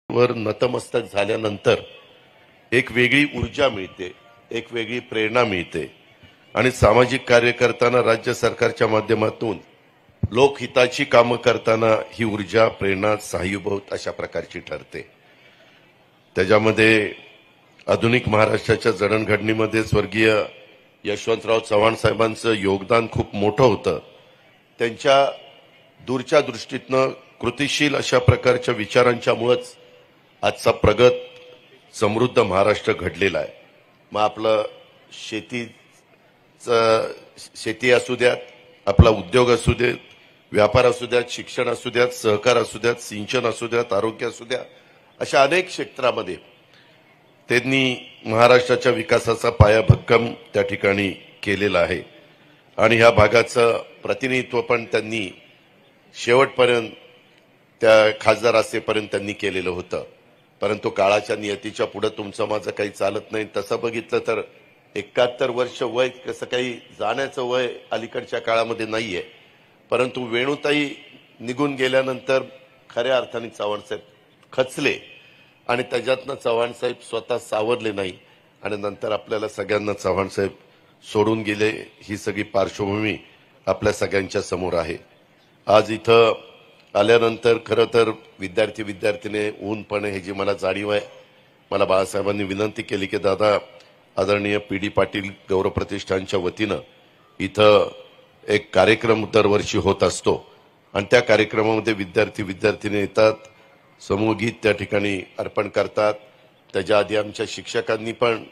वर नतमस्तक झाल्यानंतर एक वेगळी ऊर्जा मिळते, एक वेगळी प्रेरणा मिळते आणि सामाजिक कार्य करताना राज्य सरकारच्या माध्यमातून लोकहिताची कामं करताना ही ऊर्जा प्रेरणा साह्यभूत अशा प्रकारची ठरते। त्याच्यामध्ये आधुनिक महाराष्ट्राच्या जडणघडणीमध्ये स्वर्गीय यशवंतराव चव्हाण साहेबांचं योगदान खूप मोठं होतं। त्यांच्या दूरच्या दृष्टीतनं कृतिशील अशा प्रकारच्या विचारांच्यामुळेच आजचा प्रगत समृद्ध महाराष्ट्र घडलेला आहे। मग आपलं शेती असू द्यात, आपला उद्योग असू देत, व्यापार असू द्यात, शिक्षण असू द्यात, सहकार असू द्यात, सिंचन असू द्यात, आरोग्य असू द्या, अशा अनेक क्षेत्रामध्ये त्यांनी महाराष्ट्राच्या विकासाचा पाया भक्कम त्या ठिकाणी केलेला आहे आणि ह्या भागाचं प्रतिनिधित्व पण त्यांनी शेवटपर्यंत त्या खासदार असेपर्यंत त्यांनी केलेलं होतं। परंतु काळाच्या नियतीच्या पुढे तुमचं माझं काही चालत नाही। तसं बघितलं तर 71 वर्ष वय कसं काही जाण्याचं वय अलीकडच्या काळामध्ये नाहीये, परंतु वेणुताई निघून गेल्यानंतर खऱ्या अर्थाने चव्हाणसाहेब खचले आणि त्याच्यातनं चव्हाणसाहेब स्वतः सावरले नाही आणि नंतर आपल्याला सगळ्यांना चव्हाणसाहेब सोडून गेले ही सगळी पार्श्वभूमी आपल्या सगळ्यांच्या समोर आहे। आज इथं आल्यानंतर खरं तर विद्यार्थीने ऊन पण हे जी मला जाणीव आहे, मला बाळासाहेबांनी विनंती केली की दादा आदरणीय पी.डी. पाटील गौरव प्रतिष्ठानच्या वतीनं इथं एक कार्यक्रम दरवर्षी होत असतो आणि त्या कार्यक्रमामध्ये विद्यार्थीने येतात, समूहगीत त्या ठिकाणी अर्पण करतात। त्याच्या आधी आमच्या शिक्षकांनी पण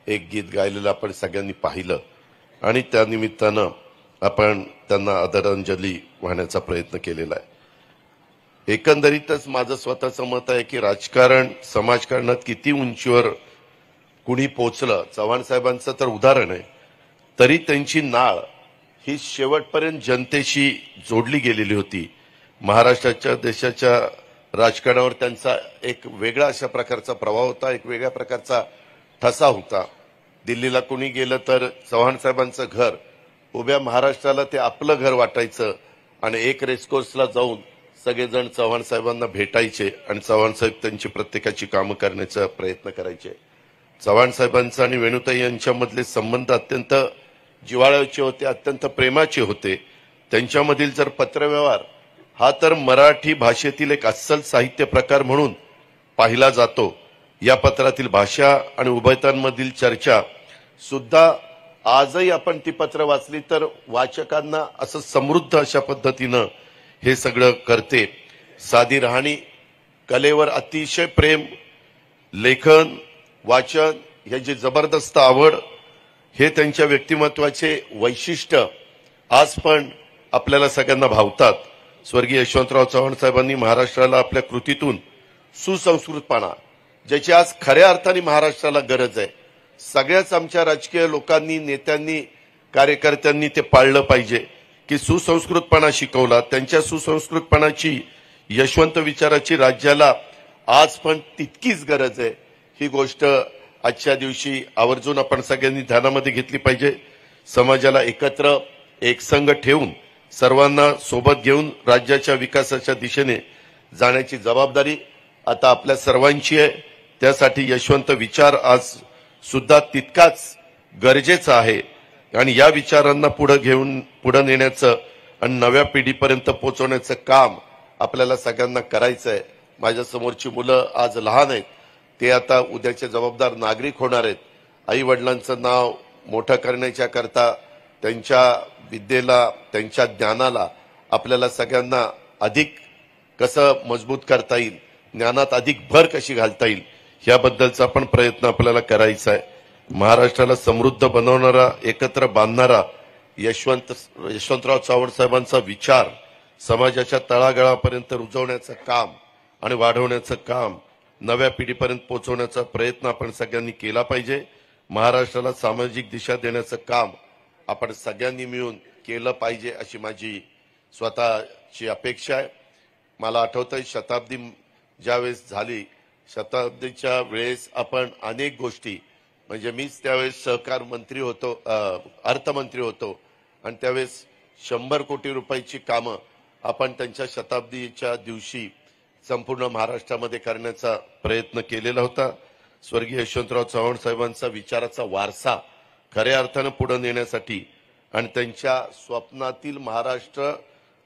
एक गीत गायलेलं आपण सगळ्यांनी पाहिलं आणि त्या निमित्तानं आपण त्यांना आदरांजली वाहण्याचा प्रयत्न केलेला आहे। एकंदरीतच माझं स्वतःचं मत आहे की राजकारण समाजकारणात किती उंचीवर कुणी पोचलं, चव्हाण साहेबांचं तर उदाहरण आहे, तरी त्यांची नाळ ही शेवटपर्यंत जनतेशी जोडली गेलेली होती। महाराष्ट्राच्या देशाच्या राजकारणावर त्यांचा एक वेगळा अशा प्रकारचा प्रभाव होता, एक वेगळ्या प्रकारचा ठसा होता। दिल्लीला कुणी गेलं तर चव्हाण साहेबांचं घर उभ्या महाराष्ट्राला ते आपलं घर वाटायचं आणि एक रेसकोर्सला जाऊन सगळेजण चव्हाण साहेबांना भेटायचे आणि चव्हाण साहेब त्यांची प्रत्येकाची कामं करण्याचा प्रयत्न करायचे। चव्हाण साहेबांचा आणि वेणुताई यांच्यामधले संबंध अत्यंत जिव्हाळ्याचे होते, अत्यंत प्रेमाचे होते। त्यांच्यामधील जर पत्रव्यवहार हा तर मराठी भाषेतील एक अस्सल साहित्य प्रकार म्हणून पाहिला जातो। या पत्रातील भाषा आणि उभयतांमधील चर्चा सुद्धा आजही आपण ती पत्र वाचली तर वाचकांना असं समृद्ध अशा पद्धतीनं हे सगळं करते। साधी राहणी, कलेवर अतिशय प्रेम, लेखन वाचन ह्याची जबरदस्त आवड हे त्यांच्या व्यक्तिमत्वाचे वैशिष्ट्य आज पण आपल्याला सगळ्यांना भावतात। स्वर्गीय यशवंतराव चव्हाण साहेबांनी महाराष्ट्राला आपल्या कृतीतून सुसंस्कृतपणा, ज्याची आज खऱ्या अर्थाने महाराष्ट्राला गरज आहे, सगळ्याच आमच्या राजकीय लोकांनी, नेत्यांनी, कार्यकर्त्यांनी ते पाळलं पाहिजे की सुसंस्कृतपणा शिकवला। त्यांच्या सुसंस्कृतपणाची, यशवंत विचाराची राज्याला आज पण तितकीच गरज आहे। ही गोष्ट आजच्या दिवशी आवर्जून आपण सगळ्यांनी ध्यानामध्ये घेतली पाहिजे। समाजाला एकत्र एकसंघ ठेवून सर्वांना सोबत घेऊन राज्याच्या विकासाच्या दिशेने जाण्याची जबाबदारी आता आपल्या सर्वांची आहे। त्यासाठी यशवंत विचार आज सुद्धा तितकाच गरजेचा आहे आणि या विचारांना पुढे नेण्याचं आणि नव्या पिढीपर्यंत पोहोचवण्याचं काम आपल्याला सगळ्यांना करायचं आहे। माझ्या समोरची मुलं आज लहान आहेत, ते आता उद्याचे जबाबदार नागरिक होणार आहेत। आई वडिलांचं नाव मोठं करण्याच्या करता त्यांच्या विद्येला, त्यांच्या ज्ञानाला आपल्याला सगळ्यांना अधिक कसं मजबूत करता येईल, ज्ञानात अधिक भर कशी घालता येईल याबद्दलचा पण प्रयत्न आपल्याला करायचा आहे। महाराष्ट्राला समृद्ध बनवणारा, एकत्र बांधणारा यशवंतराव चव्हाण साहेबांचा विचार समाजाच्या तळागाळापर्यंत रुजवण्याचं काम आणि वाढवण्याचं काम, नव्या पिढीपर्यंत पोहोचवण्याचा प्रयत्न आपण सगळ्यांनी केला पाहिजे। महाराष्ट्राला सामाजिक दिशा देण्याचं काम आपण सगळ्यांनी मिळून केलं पाहिजे अशी माझी स्वतःची अपेक्षा आहे। मला आठवतंय शताब्दी ज्यावेळेस झाली, शताब्दीच्या वेळेस आपण अनेक गोष्टी, म्हणजे मीच त्यावेळेस सहकार मंत्री होतो, अर्थमंत्री होतो आणि त्यावेळेस 100 कोटी रुपयाची कामं आपण त्यांच्या शताब्दीच्या दिवशी संपूर्ण महाराष्ट्रामध्ये करण्याचा प्रयत्न केलेला होता. स्वर्गीय यशवंतराव चव्हाण साहेबांचा विचाराचा वारसा खऱ्या अर्थानं पुढे नेण्यासाठी आणि त्यांच्या स्वप्नातील महाराष्ट्र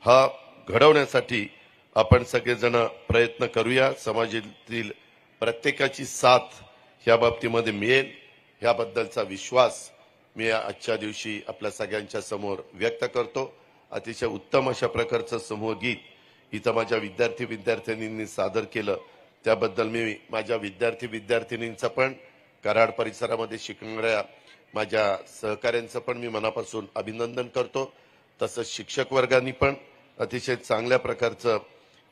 हा घडवण्यासाठी आपण सगळेजण प्रयत्न करूया. समाजातील प्रत्येकाची साथ या बाबतीमध्ये मिळेल याबद्दलचा विश्वास मी आजच्या दिवशी आपल्या सगळ्यांच्या समोर व्यक्त करतो. अतिशय उत्तम अशा प्रकारचं समूह गीत इथं माझ्या विद्यार्थ्यांनी सादर केलं. त्याबद्दल मी माझ्या विद्यार्थ्यांचं पण कराड परिसरामध्ये शिकणाऱ्या माझ्या सहकाऱ्यांचं पण मी मनापासून अभिनंदन करतो. तसंच शिक्षक वर्गांनी पण अतिशय चांगल्या प्रकारचं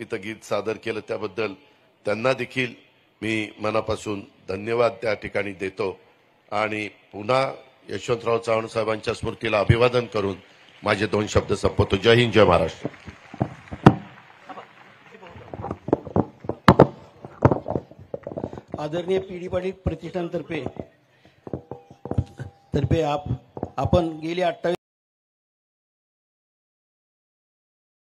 इथं गीत सादर केलं. त्याबद्दल त्यांना देखील मी मनापासून धन्यवाद त्या ठिकाणी देतो आणि पुन्हा यशवंतराव चव्हाण साहेबांच्या स्मृतीला अभिवादन करून माझे 2 शब्द संपवतो. जय हिंद, जय महाराष्ट्र. आदरणीय पी.डी. पाटील प्रतिष्ठानतर्फे आपण गेली 28